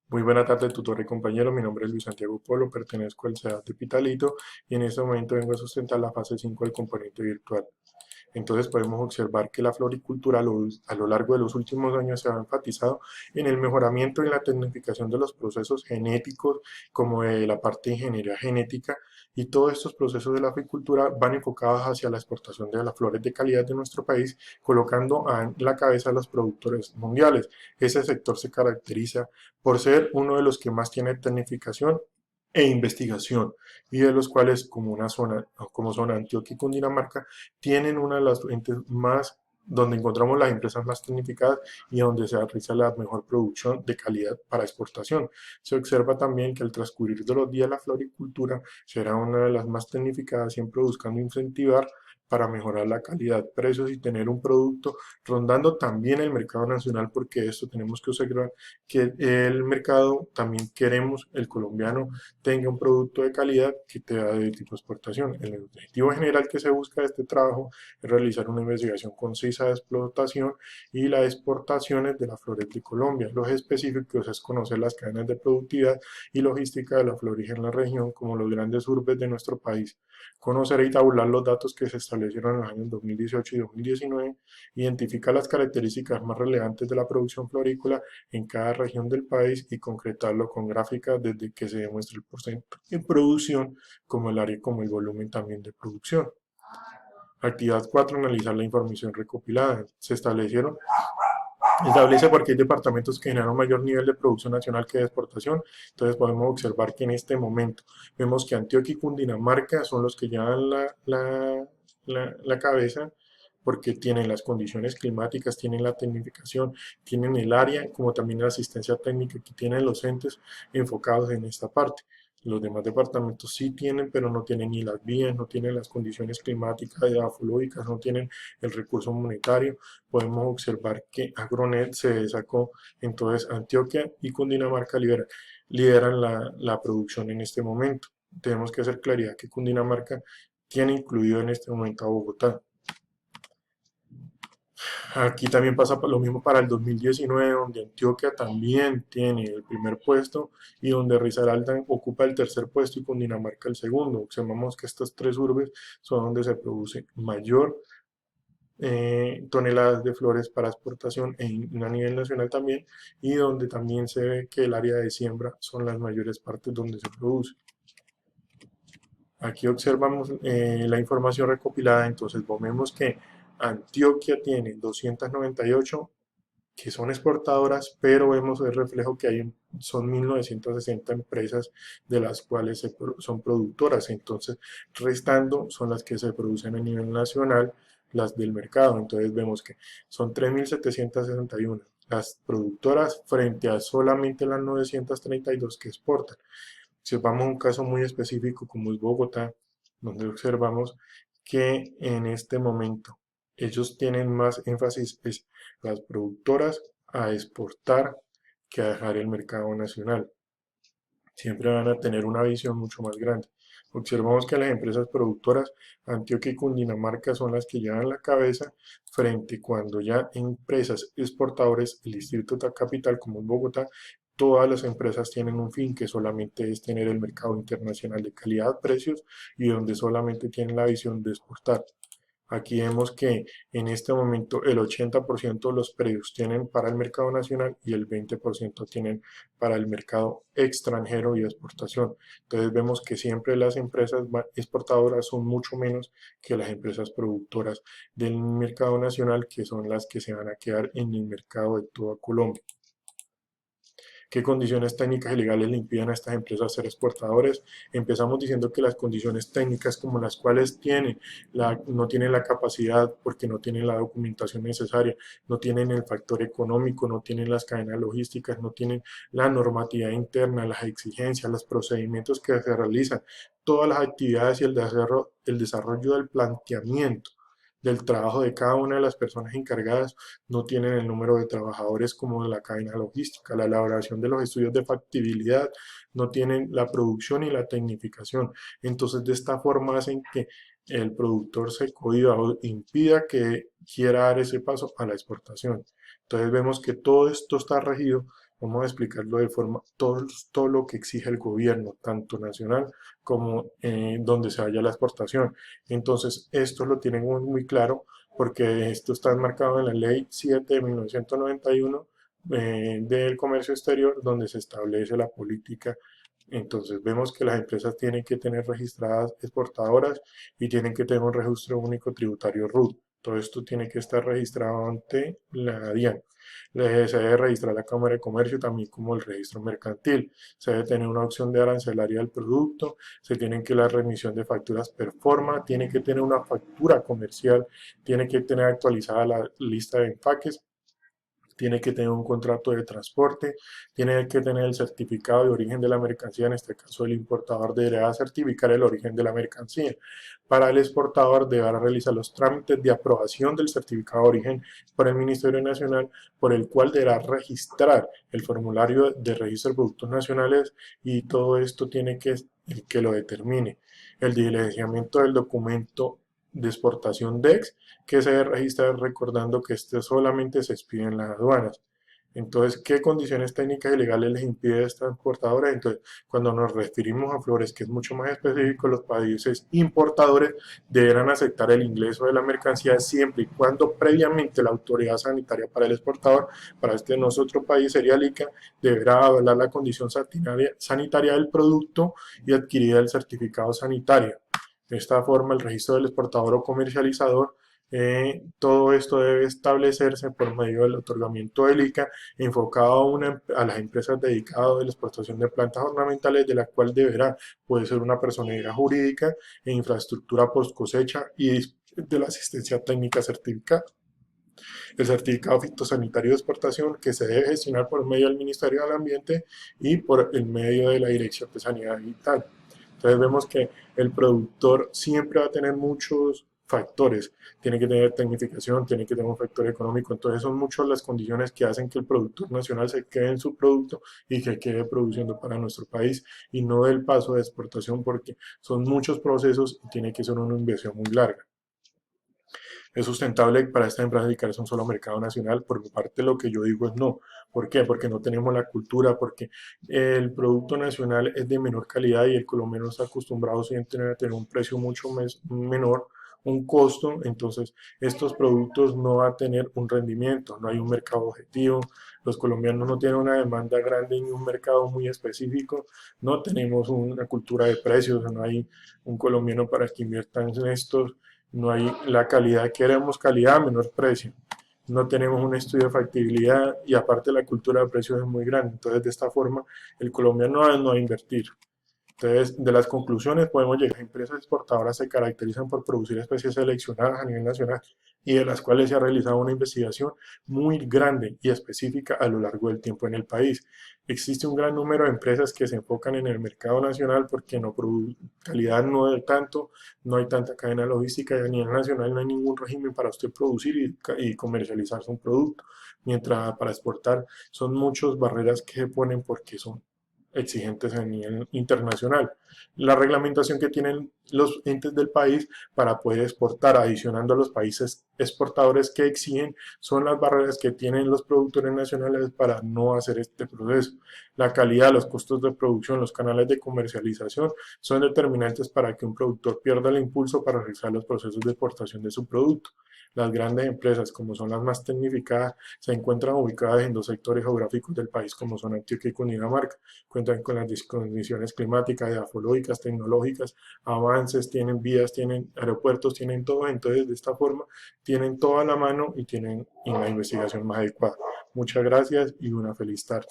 Muy buena tarde, tutor y compañero. Mi nombre es Luis Santiago Polo, pertenezco al CEDAT de Pitalito y en este momento vengo a sustentar la fase 5 del componente virtual. Entonces podemos observar que la floricultura a lo largo de los últimos años se ha enfatizado en el mejoramiento y la tecnificación de los procesos genéticos, como de la parte de ingeniería genética, y todos estos procesos de la apicultura van enfocados hacia la exportación de las flores de calidad de nuestro país, colocando en la cabeza a los productores mundiales. Ese sector se caracteriza por ser uno de los que más tiene tecnificación e investigación, y de los cuales como zona Antioquia y Cundinamarca tienen una de las fuentes más donde encontramos las empresas más tecnificadas y donde se realiza la mejor producción de calidad para exportación. Se observa también que al transcurrir de los días la floricultura será una de las más tecnificadas, siempre buscando incentivar para mejorar la calidad, precios y tener un producto rondando también el mercado nacional, porque esto tenemos que observar que el mercado también queremos, el colombiano tenga un producto de calidad que te da de tipo exportación. El objetivo general que se busca de este trabajo es realizar una investigación concisa de explotación y las exportaciones de las flores de Colombia. Los específicos es conocer las cadenas de productividad y logística de la florija en la región, como los grandes urbes de nuestro país. Conocer y tabular los datos que se establecieron en los años 2018 y 2019, identificar las características más relevantes de la producción florícola en cada región del país y concretarlo con gráficas desde que se demuestre el porcentaje de producción, como el área, como el volumen también de producción. Actividad 4. Analizar la información recopilada. Establece por qué hay departamentos que generan un mayor nivel de producción nacional que de exportación. Entonces podemos observar que en este momento vemos que Antioquia y Cundinamarca son los que llevan la cabeza, porque tienen las condiciones climáticas, tienen la tecnificación, tienen el área, como también la asistencia técnica que tienen los entes enfocados en esta parte. Los demás departamentos sí tienen, pero no tienen ni las vías, no tienen las condiciones climáticas, edafológicas, no tienen el recurso monetario. Podemos observar que Agronet se destacó, entonces Antioquia y Cundinamarca lideran la producción en este momento. Tenemos que hacer claridad que Cundinamarca tiene incluido en este momento a Bogotá. Aquí también pasa lo mismo para el 2019, donde Antioquia también tiene el primer puesto y donde Risaralda ocupa el tercer puesto y Cundinamarca el segundo. Observamos que estas tres urbes son donde se produce mayor toneladas de flores para exportación a nivel nacional también, y donde también se ve que el área de siembra son las mayores partes donde se produce. Aquí observamos la información recopilada, entonces vemos que Antioquia tiene 298 que son exportadoras, pero vemos el reflejo que son 1960 empresas de las cuales son productoras, entonces restando son las que se producen a nivel nacional, las del mercado. Entonces vemos que son 3.761 las productoras frente a solamente las 932 que exportan. Si vamos a un caso muy específico como es Bogotá, donde observamos que en este momento ellos tienen más énfasis es las productoras a exportar que a dejar el mercado nacional. Siempre van a tener una visión mucho más grande. Observamos que las empresas productoras, Antioquia y Cundinamarca, son las que llevan la cabeza, frente cuando ya empresas exportadores, el distrito de capital como en Bogotá, todas las empresas tienen un fin que solamente es tener el mercado internacional de calidad, precios, y donde solamente tienen la visión de exportar. Aquí vemos que en este momento el 80% de los predios tienen para el mercado nacional y el 20% tienen para el mercado extranjero y exportación. Entonces vemos que siempre las empresas exportadoras son mucho menos que las empresas productoras del mercado nacional, que son las que se van a quedar en el mercado de toda Colombia. ¿Qué condiciones técnicas y legales le impiden a estas empresas ser exportadores? Empezamos diciendo que las condiciones técnicas, como las cuales no tienen la capacidad porque no tienen la documentación necesaria, no tienen el factor económico, no tienen las cadenas logísticas, no tienen la normatividad interna, las exigencias, los procedimientos que se realizan, todas las actividades y el desarrollo del planteamiento del trabajo de cada una de las personas encargadas, no tienen el número de trabajadores como en la cadena logística, la elaboración de los estudios de factibilidad, no tienen la producción y la tecnificación. Entonces, de esta forma hacen que el productor se cohiba o impida que quiera dar ese paso a la exportación. Entonces vemos que todo esto está regido Vamos a explicarlo de forma, todo lo que exige el gobierno, tanto nacional como donde se vaya la exportación. Entonces, esto lo tienen muy claro porque esto está enmarcado en la Ley 7 de 1991 del comercio exterior, donde se establece la política. Entonces vemos que las empresas tienen que tener registradas exportadoras y tienen que tener un registro único tributario RUT. Todo esto tiene que estar registrado ante la DIAN. Se debe registrar la Cámara de Comercio también como el registro mercantil. Se debe tener una opción de arancelaria del producto. Se tienen que la remisión de facturas per forma. Tiene que tener una factura comercial. Tiene que tener actualizada la lista de empaques, tiene que tener un contrato de transporte, tiene que tener el certificado de origen de la mercancía, en este caso el importador deberá certificar el origen de la mercancía. Para el exportador deberá realizar los trámites de aprobación del certificado de origen por el Ministerio Nacional, por el cual deberá registrar el formulario de registro de productos nacionales y todo esto tiene que lo determine. El diligenciamiento del documento de exportación DEX que se debe registrar recordando que este solamente se expide en las aduanas. Entonces, ¿qué condiciones técnicas y legales les impide a esta exportadora? Entonces, cuando nos referimos a flores, que es mucho más específico, los países importadores deberán aceptar el ingreso de la mercancía siempre y cuando previamente la autoridad sanitaria para el exportador, para este nuestro país sería el ICA, deberá avalar la condición sanitaria del producto y adquirir el certificado sanitario. De esta forma, el registro del exportador o comercializador, todo esto debe establecerse por medio del otorgamiento del ICA enfocado a las empresas dedicadas a la exportación de plantas ornamentales, de la cual deberá, puede ser una personalidad jurídica e infraestructura post cosecha y de la asistencia técnica certificada. El certificado fitosanitario de exportación que se debe gestionar por medio del Ministerio del Ambiente y por el medio de la Dirección de Sanidad Digital. Entonces vemos que el productor siempre va a tener muchos factores. Tiene que tener tecnificación, tiene que tener un factor económico. Entonces son muchas las condiciones que hacen que el productor nacional se quede en su producto y que quede produciendo para nuestro país y no del paso de exportación porque son muchos procesos y tiene que ser una inversión muy larga. ¿Es sustentable para esta empresa dedicarse a un solo mercado nacional? Por mi parte, lo que yo digo es no. ¿Por qué? Porque no tenemos la cultura, porque el producto nacional es de menor calidad y el colombiano está acostumbrado siempre a tener un precio mucho menor, un costo, entonces estos productos no van a tener un rendimiento, no hay un mercado objetivo, los colombianos no tienen una demanda grande en un mercado muy específico, no tenemos una cultura de precios, no hay un colombiano para que invierta en estos, no hay la calidad, queremos calidad a menor precio. No tenemos un estudio de factibilidad y aparte la cultura de precios es muy grande. Entonces, de esta forma, el colombiano no va a invertir. Entonces, de las conclusiones podemos llegar. Las empresas exportadoras se caracterizan por producir especies seleccionadas a nivel nacional y de las cuales se ha realizado una investigación muy grande y específica a lo largo del tiempo en el país. Existe un gran número de empresas que se enfocan en el mercado nacional porque no producen calidad, no hay tanto, no hay tanta cadena logística y a nivel nacional no hay ningún régimen para usted producir y comercializar su producto. Mientras para exportar son muchas barreras que se ponen porque son exigentes a nivel internacional. La reglamentación que tienen los entes del país para poder exportar, adicionando a los países exportadores que exigen, son las barreras que tienen los productores nacionales para no hacer este proceso. La calidad, los costos de producción, los canales de comercialización son determinantes para que un productor pierda el impulso para realizar los procesos de exportación de su producto. Las grandes empresas, como son las más tecnificadas, se encuentran ubicadas en dos sectores geográficos del país, como son Antioquia y Cundinamarca. Cuentan con las condiciones climáticas, edafológicas, tecnológicas, avances, tienen vías, tienen aeropuertos, tienen todo. Entonces, de esta forma, tienen toda la mano y tienen una investigación más adecuada. Muchas gracias y una feliz tarde.